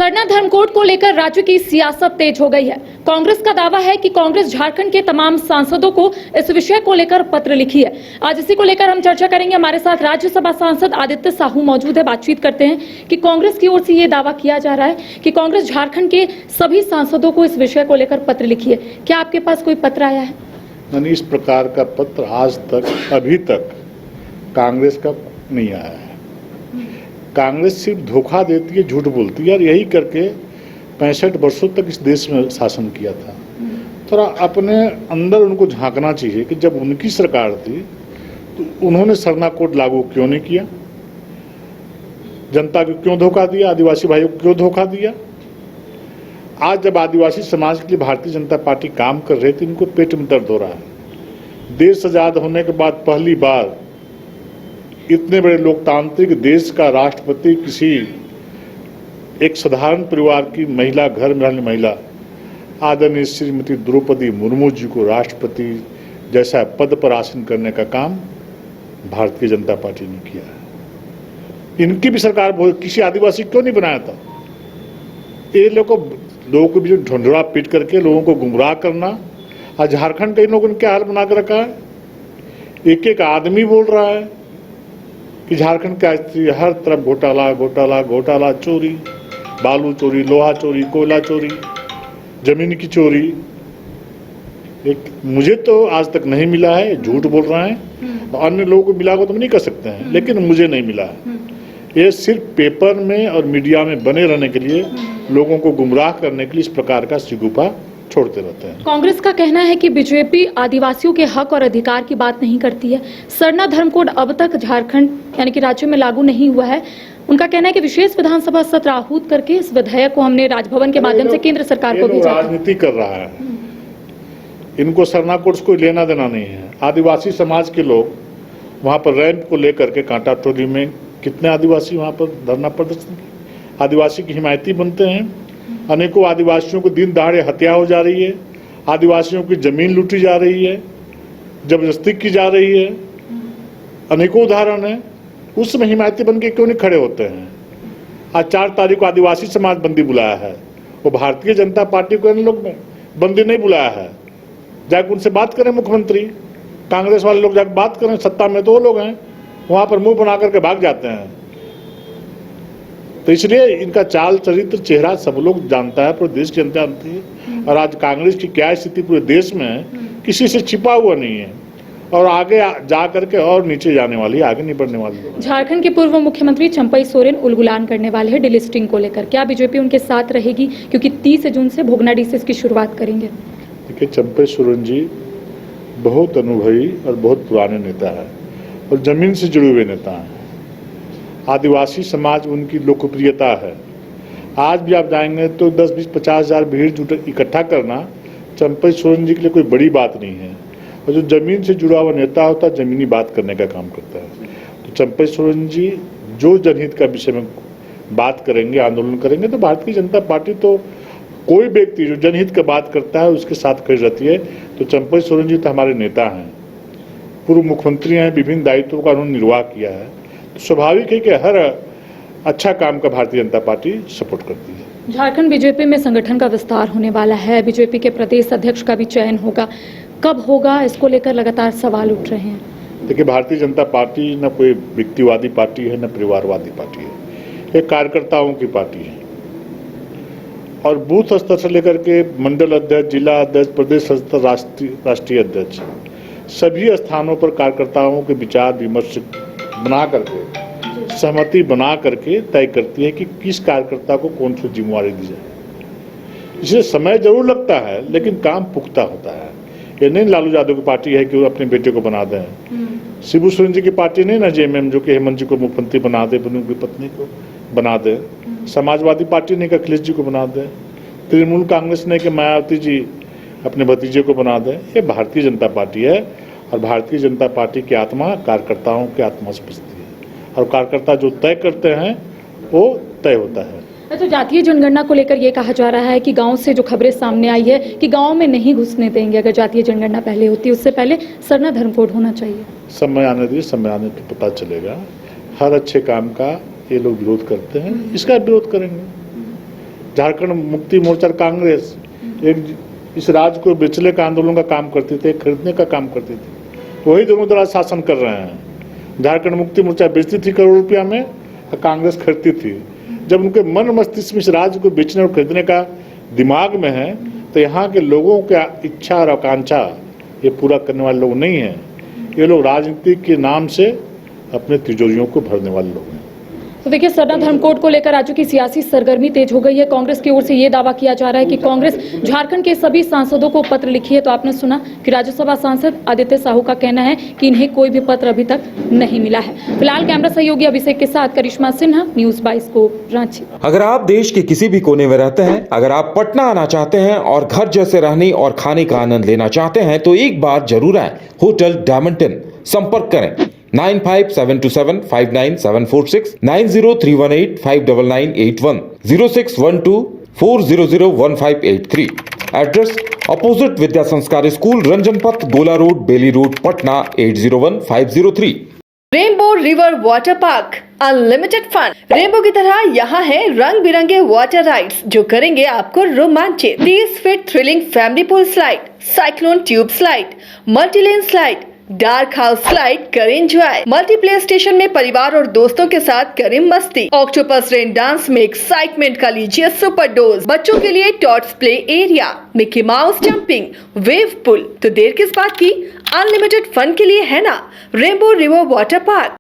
सरना धर्म कोड को लेकर राज्य की सियासत तेज हो गई है। कांग्रेस का दावा है कि कांग्रेस झारखंड के तमाम सांसदों को इस विषय को लेकर पत्र लिखी है। आज इसी को लेकर हम चर्चा करेंगे। हमारे साथ राज्यसभा सांसद आदित्य साहू मौजूद है। बातचीत करते हैं कि कांग्रेस की ओर से ये दावा किया जा रहा है कि कांग्रेस झारखंड के सभी सांसदों को इस विषय को लेकर पत्र लिखी है। क्या आपके पास कोई पत्र आया है? नहीं, इस प्रकार का पत्र आज तक अभी तक कांग्रेस का नहीं आया है। कांग्रेस सिर्फ धोखा देती है, झूठ बोलती है और यही करके 65 वर्षों तक इस देश में शासन किया था। थोड़ा अपने अंदर उनको झांकना चाहिए कि जब उनकी सरकार थी तो उन्होंने सरना कोड लागू क्यों नहीं किया, जनता को क्यों धोखा दिया, आदिवासी भाइयों को क्यों धोखा दिया। आज जब आदिवासी समाज के लिए भारतीय जनता पार्टी काम कर रही थी, इनको पेट में दर्द हो रहा है। देश आजाद होने के बाद पहली बार इतने बड़े लोकतांत्रिक देश का राष्ट्रपति किसी एक साधारण परिवार की महिला, घर में रहने महिला आदरणीय श्रीमती द्रौपदी मुर्मू जी को राष्ट्रपति जैसा पद पर आसीन करने का काम भारतीय जनता पार्टी ने किया है। इनकी भी सरकार किसी आदिवासी क्यों नहीं बनाया था। ये लोगों को भी ढंढोरा पीट करके लोगों को गुमराह करना। आज झारखंड के इन लोगों ने क्या हाल बना कर रखा है। एक एक आदमी बोल रहा है कि झारखंड का हर तरफ घोटाला घोटाला घोटाला, चोरी, बालू चोरी, लोहा चोरी, कोयला चोरी, जमीन की चोरी। एक मुझे तो आज तक नहीं मिला है, झूठ बोल रहे हैं। अन्य लोगों को मिला हो तो हम नहीं कर सकते हैं, लेकिन मुझे नहीं मिला है। ये सिर्फ पेपर में और मीडिया में बने रहने के लिए, लोगों को गुमराह करने के लिए इस प्रकार का सिगुफा छोड़ते रहते हैं। कांग्रेस का कहना है कि बीजेपी आदिवासियों के हक और अधिकार की बात नहीं करती है। सरना धर्म कोड अब तक झारखंड यानी कि राज्य में लागू नहीं हुआ है। उनका कहना है कि विशेष विधानसभा सत्र आहूत करके इस विधेयक को हमने राजभवन के माध्यम से केंद्र सरकार को भेजा। राजनीति कर रहा है, इनको सरना कोड से कोई लेना देना नहीं है। आदिवासी समाज के लोग वहाँ पर रैंप को लेकर के कांटा टोली में कितने आदिवासी वहाँ पर धरना प्रदर्शन किए। आदिवासी की हिमायती बनते हैं। अनेकों आदिवासियों को दिन दहाड़े हत्या हो जा रही है। आदिवासियों की जमीन लूटी जा रही है, जबरदस्ती की जा रही है। अनेकों उदाहरण है। उस समय हिमायती बन के क्यों नहीं खड़े होते हैं। आज 4 तारीख को आदिवासी समाज बंदी बुलाया है, वो भारतीय जनता पार्टी को इन लोग बंदी नहीं बुलाया है। जाकर उनसे बात करें मुख्यमंत्री, कांग्रेस वाले लोग जाकर बात करें। सत्ता में तो वो लोग हैं, वहां पर मुंह बना करके भाग जाते हैं। तो इसलिए इनका चाल चरित्र चेहरा सब लोग जानता है, पूरे देश की जनता जानती है। और आज कांग्रेस की क्या स्थिति पूरे देश में है, किसी से छिपा हुआ नहीं है। और आगे जा करके और नीचे जाने वाली, आगे नहीं बढ़ने वाली। झारखंड के पूर्व मुख्यमंत्री चंपई सोरेन उलगुलान करने वाले हैं डिलिस्टिंग को लेकर। क्या बीजेपी उनके साथ रहेगी, क्योंकि 30 जून से भोगनाडीह से इसकी शुरुआत करेंगे? देखिए, चंपई सोरेन जी बहुत अनुभवी और बहुत पुराने नेता है और जमीन से जुड़े हुए नेता हैं। आदिवासी समाज उनकी लोकप्रियता है। आज भी आप जाएंगे तो 10, 20, 50 हज़ार भीड़ इकट्ठा करना चंपई सोरेन जी के लिए कोई बड़ी बात नहीं है। और जो जमीन से जुड़ा हुआ नेता होता है, जमीनी बात करने का काम करता है। तो चंपई सोरेन जी जो जनहित का विषय में बात करेंगे, आंदोलन करेंगे, तो भारतीय जनता पार्टी तो कोई व्यक्ति जो जनहित का बात करता है उसके साथ खड़ी रहती है। तो चंपई सोरेन जी तो हमारे नेता हैं, पूर्व मुख्यमंत्री हैं, विभिन्न दायित्वों का उन्होंने निर्वाह किया है। तो स्वाभाविक है कि हर अच्छा काम का भारतीय जनता पार्टी सपोर्ट करती है। झारखंड बीजेपी में संगठन का विस्तार होने वाला है। बीजेपी के प्रदेश अध्यक्ष का भी चयन होगा। कब होगा, इसको लेकर लगातार सवाल उठ रहे हैं। देखिए, भारतीय जनता पार्टी न कोई व्यक्तिवादी पार्टी है, न परिवारवादी पार्टी है। ये कार्यकर्ताओं की पार्टी है और बूथ स्तर से लेकर के मंडल अध्यक्ष, जिला अध्यक्ष, प्रदेश स्तर, राष्ट्रीय अध्यक्ष, सभी स्थानों पर कार्यकर्ताओं के विचार विमर्श बना करके, सहमति बना करके तय करती है कि किस कार्यकर्ता को कौन सी जिम्मेवारी दी जाए। इसलिए समय जरूर लगता है, लेकिन काम पुख्ता होता है। ये नहीं लालू यादव की पार्टी है कि वो अपने बेटे को बना दें। शिबू सोरेन जी की पार्टी नहीं ना जेएमएम, जो कि हेमंत जी को मुख्यमंत्री बना दे, उनकी पत्नी को बना दे। समाजवादी पार्टी ने कि अखिलेश जी को बना दे। तृणमूल कांग्रेस ने कि मायावती जी अपने भतीजे को बना दे। ये भारतीय जनता पार्टी है और भारतीय जनता पार्टी की आत्मा कार्यकर्ताओं की आत्मा से बसती है और कार्यकर्ता जो तय करते हैं वो तय होता है। तो जातीय जनगणना को लेकर ये कहा जा रहा है कि गांव से जो खबरें सामने आई है कि गांव में नहीं घुसने देंगे। अगर जातीय जनगणना पहले होती, उससे पहले सरना धर्म कोड होना चाहिए। समय आने दीजिए, समय आने पर पता चलेगा। हर अच्छे काम का ये लोग विरोध करते हैं, इसका विरोध करेंगे। झारखंड मुक्ति मोर्चा कांग्रेस एक इस राज्य को बेचने का आंदोलन का काम करती थी, खरीदने का काम करती थी। वही दोनों दल शासन कर रहे हैं। झारखंड मुक्ति मोर्चा बेचती थी करोड़ रुपया में और कांग्रेस खरीदती थी। जब उनके मन मस्तिष्क में इस राज्य को बेचने और खरीदने का दिमाग में है तो यहाँ के लोगों की इच्छा और आकांक्षा ये पूरा करने वाले लोग नहीं हैं। ये लोग राजनीति के नाम से अपने तिजोरियों को भरने वाले लोग हैं। तो देखिए, सरना धर्म कोड को लेकर राज्य की सियासी सरगर्मी तेज हो गई है। कांग्रेस की ओर से ये दावा किया जा रहा है कि कांग्रेस झारखंड के सभी सांसदों को पत्र लिखी है। तो आपने सुना कि राज्यसभा सांसद आदित्य साहू का कहना है कि इन्हें कोई भी पत्र अभी तक नहीं मिला है। फिलहाल कैमरा सहयोगी अभिषेक के साथ करिश्मा सिन्हा, न्यूज 22 को रांची। अगर आप देश के किसी भी कोने में रहते हैं, अगर आप पटना आना चाहते हैं और घर जैसे रहने और खाने का आनंद लेना चाहते हैं तो एक बार जरूर आए होटल डायमंटन। संपर्क करें 9572759746, 9031859981, 0612400158 एड्रेस अपोजिट विद्या संस्कार school, Ranjan Path, Gola road, Bailey road, Patna 801503। Rainbow river water park, unlimited fun. Rainbow की तरह यहाँ है रंग बिरंगे वाटर राइड्स जो करेंगे आपको रोमांचित। 30 feet thrilling family pool slide, cyclone tube slide, multilane slide, dark house slide करें एंजॉय। मल्टीप्लेयर स्टेशन में परिवार और दोस्तों के साथ करें मस्ती। ऑक्टोपस रेन डांस में एक्साइटमेंट का लीजिए सुपर डोज। बच्चों के लिए tots play area, Mickey Mouse jumping, wave pool. तो देर किस बात की, अनलिमिटेड फन के लिए है ना रेनबो रिवर वाटर पार्क।